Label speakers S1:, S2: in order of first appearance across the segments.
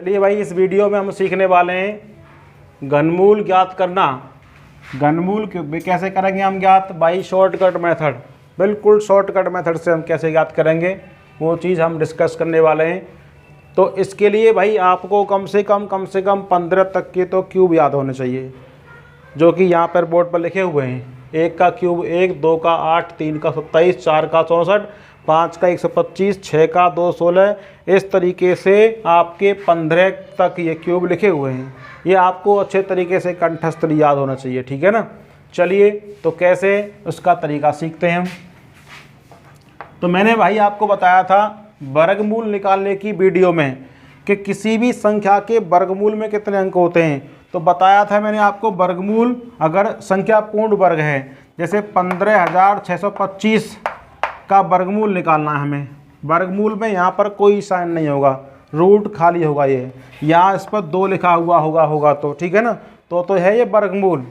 S1: चलिए भाई, इस वीडियो में हम सीखने वाले हैं घनमूल ज्ञात करना। घनमूल कैसे करेंगे हम ज्ञात? By shortcut method. बिल्कुल शॉर्टकट मेथड से हम कैसे ज्ञात करेंगे वो चीज़ हम डिस्कस करने वाले हैं। तो इसके लिए भाई आपको कम से कम 15 तक के तो क्यूब याद होने चाहिए, जो कि यहाँ पर बोर्ड पर लिखे हुए हैं। 1 का क्यूब 1, 2 का 8, 3 का 27, 4 का 64, 5 का 125, 6 का 216। इस तरीके से आपके 15 तक ये क्यूब लिखे हुए हैं। ये आपको अच्छे तरीके से कंठस्थ याद होना चाहिए, ठीक है ना। चलिए तो कैसे उसका तरीका सीखते हैं हम। तो मैंने भाई आपको बताया था वर्गमूल निकालने की वीडियो में कि किसी भी संख्या के वर्गमूल में कितने अंक होते हैं। तो बताया था मैंने आपको, वर्गमूल अगर संख्या पूर्ण वर्ग है, जैसे 15,625 का वर्गमूल निकालना है हमें। वर्गमूल में यहाँ पर कोई साइन नहीं होगा, रूट खाली होगा। ये यहाँ इस पर 2 लिखा हुआ होगा तो ठीक है ना, तो है ये वर्गमूल।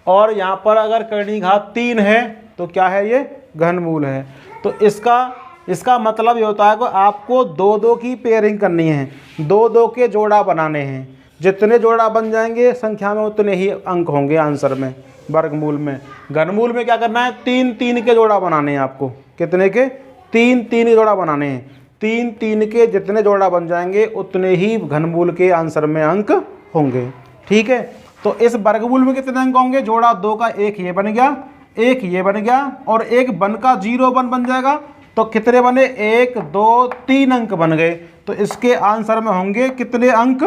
S1: और यहाँ पर अगर करनी घात 3 है तो क्या है? ये घनमूल है। तो इसका मतलब ये होता है कि आपको 2-2 की पेयरिंग करनी है, 2-2 के जोड़ा बनाने हैं। जितने जोड़ा बन जाएंगे संख्या में उतने ही अंक होंगे आंसर में, वर्गमूल में। घनमूल में क्या करना है? 3-3 के जोड़ा बनाने हैं आपको। कितने के? 3-3 के जोड़ा बनाने हैं। 3-3 के जितने जोड़ा बन जाएंगे उतने ही घनमूल के आंसर में अंक होंगे, ठीक है। तो इस वर्गमूल में कितने अंक होंगे? जोड़ा 2 का 1 ये बन गया, 1 ये बन गया, और 1 बन का 0 बन जाएगा। तो कितने बने? 1, 2, 3 अंक बन गए। तो इसके आंसर में होंगे कितने अंक?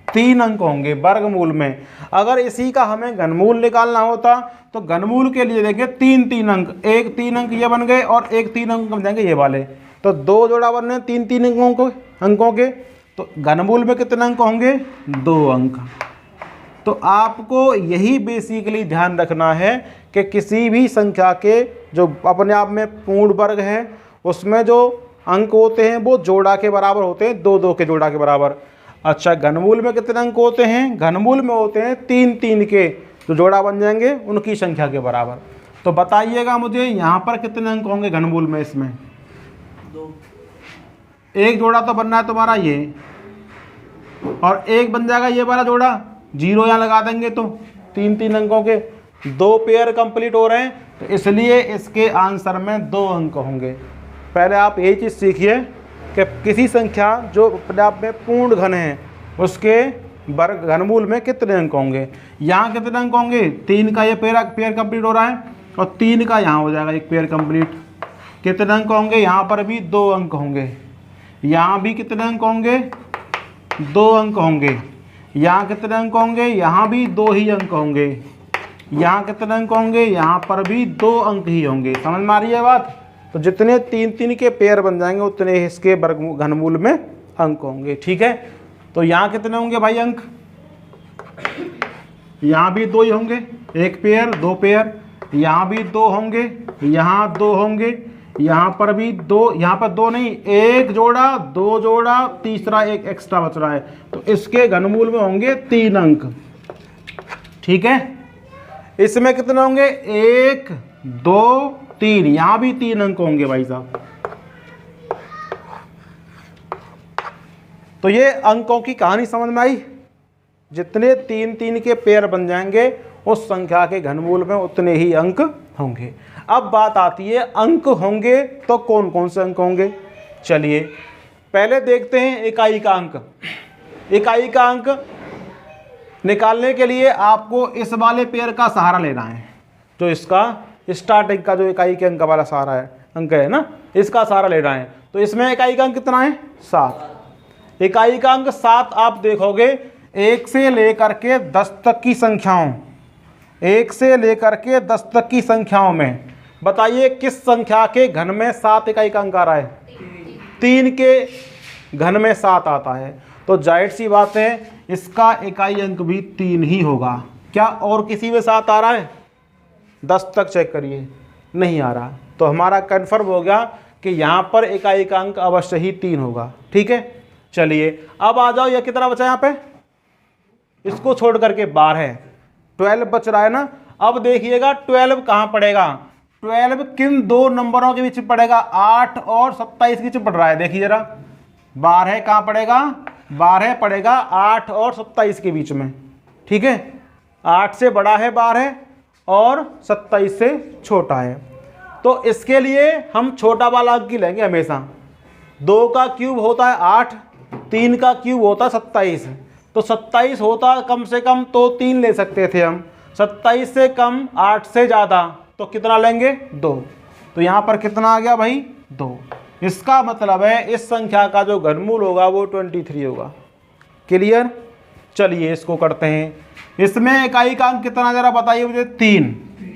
S1: 3 अंक होंगे वर्गमूल में। अगर इसी का हमें घनमूल निकालना होता तो घनमूल के लिए देखिए 3-3 अंक, 1-3 अंक ये बन गए और 1-3 अंक बन जाएंगे ये वाले। तो 2 जोड़ा बन रहे हैं 3-3 अंकों के। तो घनमूल में कितने अंक होंगे? 2 अंक। तो आपको यही बेसिकली ध्यान रखना है कि किसी भी संख्या के जो अपने आप में पूर्ण वर्ग है उसमें जो अंक होते हैं वो जोड़ा के बराबर होते हैं, 2-2 के जोड़ा के बराबर। अच्छा, घनमूल में कितने अंक होते हैं? घनमूल में होते हैं 3-3 के जो जोड़ा बन जाएंगे उनकी संख्या के बराबर। तो बताइएगा मुझे यहाँ पर कितने अंक होंगे घनमूल में? इसमें
S2: 2।
S1: एक जोड़ा तो बनना है तुम्हारा ये, और एक बन जाएगा ये वाला जोड़ा। 0 यहाँ लगा देंगे तो 3-3 अंकों के 2 पेयर कंप्लीट हो रहे हैं। तो इसलिए इसके आंसर में 2 अंक होंगे। पहले आप यही चीज़ सीखिए कि किसी संख्या जो अपने आप में पूर्ण घन है उसके वर्ग घनमूल में कितने अंक होंगे। यहाँ कितने अंक होंगे? 3 का ये पेयर कंप्लीट हो रहा है और 3 का यहाँ हो जाएगा एक पेयर कंप्लीट। कितने अंक होंगे? यहाँ पर भी 2 अंक होंगे। यहाँ भी कितने अंक होंगे? 2 अंक होंगे। यहाँ कितने अंक होंगे? यहाँ भी 2 ही अंक होंगे। यहाँ कितने अंक होंगे? यहाँ पर भी 2 अंक ही होंगे। समझ में आ रही है बात? तो जितने 3-3 के पेयर बन जाएंगे उतने इसके वर्ग घनमूल में अंक होंगे, ठीक है। तो यहाँ कितने होंगे भाई अंक? यहाँ भी 2 ही होंगे, 1 पेयर 2 पेयर। यहाँ भी 2 होंगे, यहाँ 2 होंगे, यहाँ पर भी 2, यहाँ पर 2 नहीं, 1 जोड़ा 2 जोड़ा, तीसरा 1 एक्स्ट्रा बच रहा है। तो इसके घनमूल में होंगे 3 अंक, ठीक है। इसमें कितने होंगे? 1, 2, 3। यहाँ भी 3 अंक होंगे भाई साहब। तो ये अंकों की कहानी समझ में आई। जितने 3-3 के पेयर बन जाएंगे उस संख्या के घनमूल में उतने ही अंक होंगे। अब बात आती है अंक होंगे तो कौन कौन से अंक होंगे। चलिए पहले देखते हैं इकाई का अंक। इकाई का अंक निकालने के लिए आपको इस वाले पेयर का सहारा लेना है, जो इसका स्टार्टिंग का जो इकाई के अंक वाला सहारा है, अंक है ना, इसका सहारा लेना है। तो इसमें इकाई का अंक कितना है? 7। इकाई का अंक 7 आप देखोगे 1 से लेकर के 10 तक की संख्याओं, 1 से लेकर के 10 तक की संख्याओं में बताइए किस संख्या के घन में 7 इकाई का अंक आ रहा है? 3 के घन में 7 आता है। तो जाहिर सी बात है इसका इकाई अंक भी 3 ही होगा। क्या और किसी में 7 आ रहा है? 10 तक चेक करिए, नहीं आ रहा। तो हमारा कन्फर्म हो गया कि यहाँ पर इकाई का अंक अवश्य ही 3 होगा, ठीक है। चलिए अब आ जाओ, यह कितना बचा यहाँ पे? इसको छोड़ करके 12 12 बच रहा है ना। अब देखिएगा 12 कहाँ पड़ेगा? 12 किन 2 नंबरों के बीच पड़ेगा? 8 और 27 के बीच पड़ रहा है। देखिए जरा 12 कहाँ पड़ेगा? 12 पड़ेगा 8 और 27 के बीच में, ठीक है। 8 से बड़ा है 12 और 27 से छोटा है। तो इसके लिए हम छोटा वाला अंक ही लेंगे हमेशा। 2 का क्यूब होता है 8, 3 का क्यूब होता है 27, तो 27 होता कम से कम तो 3 ले सकते थे हम। 27 से कम 8 से ज़्यादा तो कितना लेंगे? 2। तो यहाँ पर कितना आ गया भाई? 2। इसका मतलब है इस संख्या का जो घनमूल होगा वो 23 होगा। क्लियर? चलिए इसको करते हैं। इसमें इकाई का अंक कितना जरा बताइए मुझे? 3।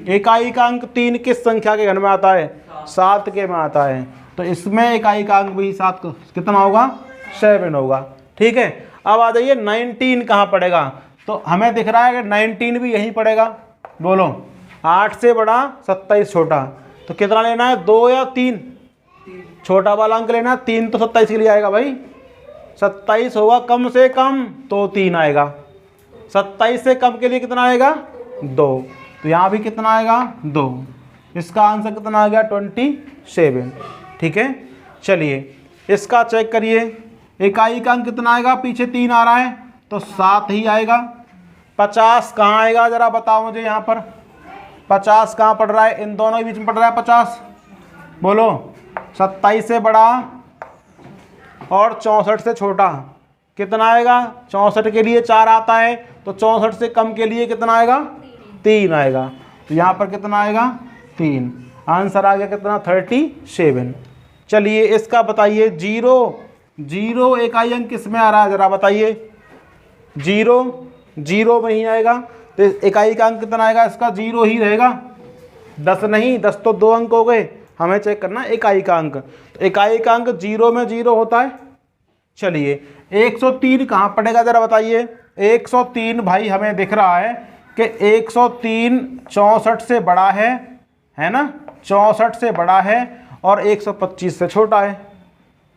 S1: इकाई का अंक 3 किस संख्या के घन में आता है? 7 के में आता है। तो इसमें इकाई का अंक भी 7 कितना होगा? 7 होगा। ठीक है। अब आ जाइए 19 कहाँ पड़ेगा? तो हमें दिख रहा है कि 19 भी यहीं पड़ेगा। बोलो 8 से बड़ा 27 छोटा, तो कितना लेना है? 2 या 3? छोटा वाला अंक लेना है। 3 तो 27 के लिए आएगा भाई। 27 होगा कम से कम तो 3 आएगा। 27 से कम के लिए कितना आएगा? 2। तो यहाँ भी कितना आएगा? 2। इसका आंसर कितना आ गया? 27। ठीक है। चलिए इसका चेक करिए। इकाई का अंक कितना आएगा? पीछे 3 आ रहा है तो 7 ही आएगा। 50 कहाँ आएगा जरा बताओ मुझे। यहाँ पर 50 कहाँ पड़ रहा है? इन दोनों के बीच में पड़ रहा है 50। बोलो 27 से बड़ा और 64 से छोटा कितना आएगा? 64 के लिए 4 आता है, तो 64 से कम के लिए कितना आएगा? 3 आएगा। तो यहाँ पर कितना आएगा? 3। आंसर आ गया कितना? 37। चलिए इसका बताइए। 0 इकाई अंक किस में आ रहा है जरा बताइए। 0 में ही आएगा। तो इकाई का अंक कितना आएगा? इसका 0 ही रहेगा। 10 नहीं, 10 तो 2 अंक हो गए। हमें चेक करना इकाई का अंक। तो इकाई का अंक 0 में 0 होता है। चलिए 103 कहाँ पड़ेगा जरा बताइए। 103 भाई हमें दिख रहा है कि 103 64 से बड़ा है ना? 64 से बड़ा है और 125 से छोटा है।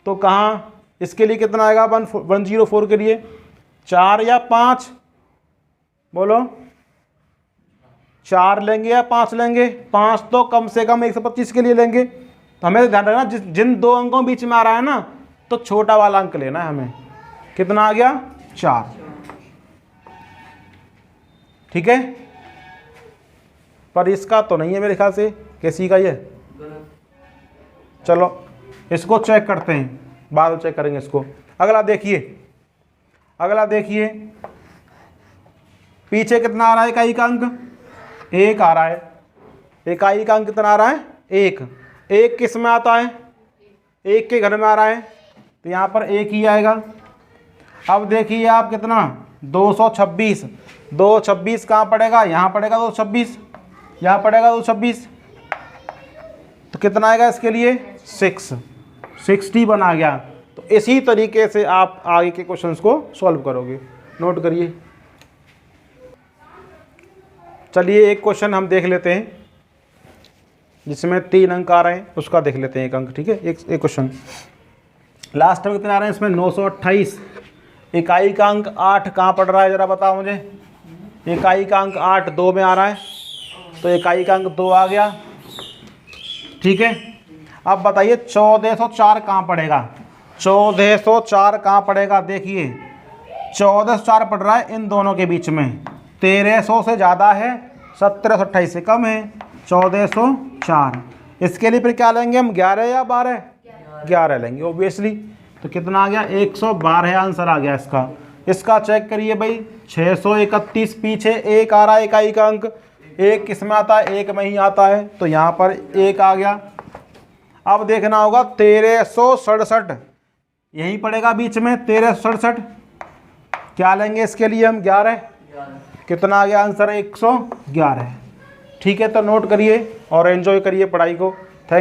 S1: तो कहाँ इसके लिए कितना आएगा? 104 के लिए 4 या 5? बोलो 4 लेंगे या 5 लेंगे? 5 तो कम से कम 125 के लिए लेंगे। तो हमें ध्यान रखना जिन 2 अंकों बीच में आ रहा है ना, तो छोटा वाला अंक लेना है हमें। कितना आ गया? 4। ठीक है। पर इसका तो नहीं है मेरे ख्याल से। कैसी का ये? चलो इसको चेक करते हैं, बाद में चेक करेंगे इसको। अगला देखिए पीछे कितना आ रहा है इकाई का अंक? 1 आ रहा है। इकाई का अंक कितना आ रहा है? 1। 1 किस में आता है? 1 के घर में आ रहा है, तो यहाँ पर 1 ही आएगा। अब देखिए आप कितना? 226। 226 कहाँ पड़ेगा? यहाँ पड़ेगा 226, यहाँ पड़ेगा 226। तो कितना आएगा इसके लिए? 61 आ गया। तो इसी तरीके से आप आगे के क्वेश्चंस को सॉल्व करोगे। नोट करिए। चलिए एक क्वेश्चन हम देख लेते हैं जिसमें 3 अंक आ रहे हैं, उसका देख लेते हैं एक अंक। ठीक है। एक क्वेश्चन लास्ट में कितने आ रहे हैं इसमें? 928। इकाई का अंक 8 कहाँ पड़ रहा है जरा बताओ मुझे। इकाई का अंक 8 2 में आ रहा है, तो इकाई का अंक 2 आ गया। ठीक है। अब बताइए 1404 कहाँ पड़ेगा? 1404 कहाँ पड़ेगा? देखिए 1404 पड़ रहा है इन दोनों के बीच में। 1300 से ज़्यादा है, 1728 से कम है। 1404 इसके लिए फिर क्या लेंगे हम? 11 या 12? 11 लेंगे ओब्वियसली। तो कितना आ गया? 112 आंसर आ गया इसका। इसका चेक करिए भाई। 631 पीछे 1 आ रहा है इकाई का अंक। 1 किस में आता है? 1 में ही आता है, तो यहाँ पर 1 आ गया। अब देखना होगा 1367 यहीं पड़ेगा बीच में। 1367 क्या लेंगे इसके लिए हम? 11। कितना आ गया आंसर? 111। ठीक है। तो नोट करिए और एंजॉय करिए पढ़ाई को।